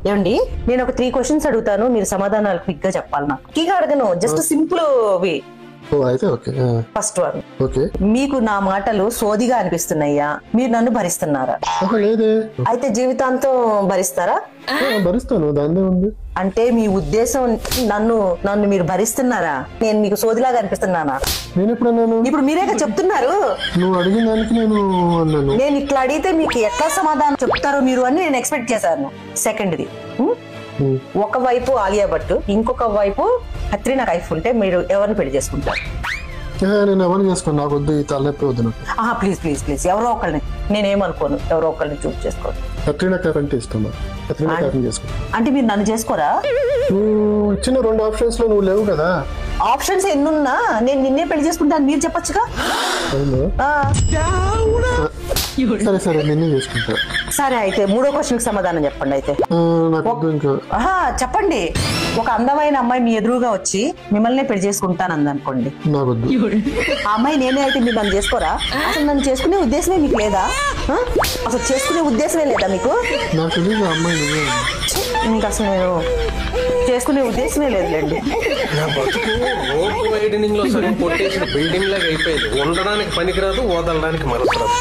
ఏమండి నేను ఒక 3 క్వశ్చన్స్ అడుగుతాను, మీరు సమాధానాలు క్విక్ గా చెప్పాలి. నాకు క్విక్ గా అడగను, జస్ట్ సింపుల్ వి. అయితే ఓకే. First one, okay. మీకు నా మాటలు సోదిగా అనిపిస్తున్నాయా? మీరు నన్ను భరిస్తున్నారా? లేదే. అయితే జీవితాంతం భరిస్తారా? భరిస్తాను, దాన్నే ఉంది. అంటే మీ ఉద్దేశం నన్ను మీరు భరిస్తున్నారా? నేను మీకు సోదిలాగా అనిపిస్తున్నానా? నేను ఎప్పుడన్నాను? ఇప్పుడు మీరేగా చెప్తున్నారు. నువ్వు అడిగిన దానికి నేను అన్నాను. నేను ఇట్లా అడిగితే మీకు ఎట్లా సమాధానం చెప్తారో మీరు అని నేను ఎక్స్పెక్ట్ చేశాను. సెకండ్ది, ఒకవైపు ఆలియా భట్, ఇంకొక వైపు కత్రినా కైఫ్ ఉంటే మీరు ఎవరిని పెళ్లి చేసుకుంటారు? నేను ఎవరిని చేసుకోను, నాకు వద్దు, ఈ తలనొప్పి వద్దు నాకు. ప్లీజ్ ప్లీజ్ ప్లీజ్, ఎవరో ఒకళ్ళని, నేనేమనుకోను, ఎవరో ఒకళ్ళని చూస్ చేసుకోండి. కత్రినా కైఫ్ అంటే ఇష్టం, కత్రినా కైఫ్ చేసుకో. అంటే మీరు నన్ను చేసుకోరా? నువ్వు ఇచ్చిన 2 ఆప్షన్స్ లో నువ్వు లేవు కదా. ఆప్షన్స్ ఎన్నున్నా నేను నిన్నే పెళ్లి చేసుకుంటాను మీరు చెప్పొచ్చుగా. సరే సరే, నిన్నే చేసుకుంటా. సరే అయితే 3వ క్వశ్చన్ కి సమాధానం చెప్పండి. అయితే చెప్పండి. ఒక అందమైన అమ్మాయి మీ ఎదురుగా వచ్చి మిమ్మల్ని పెళ్లి చేసుకుంటాను అందనుకోండి, ఆ అమ్మాయి నేనే అయితే మీరు నన్ను చేసుకోరా? అసలు నన్ను చేసుకునే ఉద్దేశమే మీకు లేదా? అసలు చేసుకునే ఉద్దేశమే లేదా మీకు? ఇంకా అసలు నేను చేసుకునే ఉద్దేశమే లేదులేండి. రోడ్ వైడనింగ్ లో సగం కొట్టేసిన బిల్డింగ్ లాగా అయిపోయింది. ఉండడానికి పనికిరాదు, వదలడానికి మనసు రాదు.